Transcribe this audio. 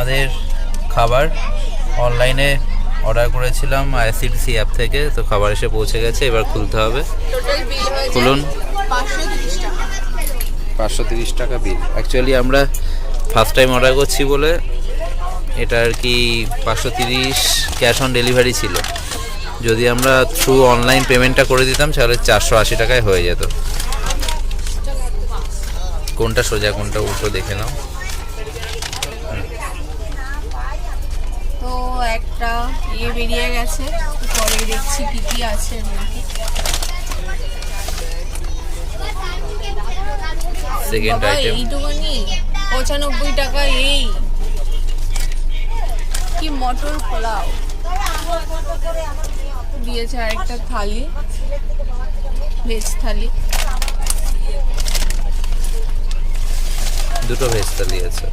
আমাদের খাবার অনলাইনে অর্ডার করেছিলাম আইসিডিসি অ্যাপ থেকে, তো খাবার এসে পৌঁছে গেছে। এবার খুলতে হবে। খুলুন। 530 টাকা বিল। অ্যাকচুয়ালি আমরা ফার্স্ট টাইম অর্ডার করছি বলে এটা আর কি 530 ক্যাশ অন ডেলিভারি ছিল। যদি আমরা থ্রু অনলাইন পেমেন্টটা করে দিতাম তাহলে 480 টাকায় হয়ে যেত। কোনটা সোজা কোনটা উল্টো দেখে নাও। তো একটা বেরিয়ে গেছে, পরে দেখছি কি কি আছে। সেকেন্ড আইটেম এইটুকুনি 95 টাকা। এই কি মটর পোলাও দিয়েছে, আরেকটা থালি, ভেজ থালি। দুটো ভেজ থালি আছে।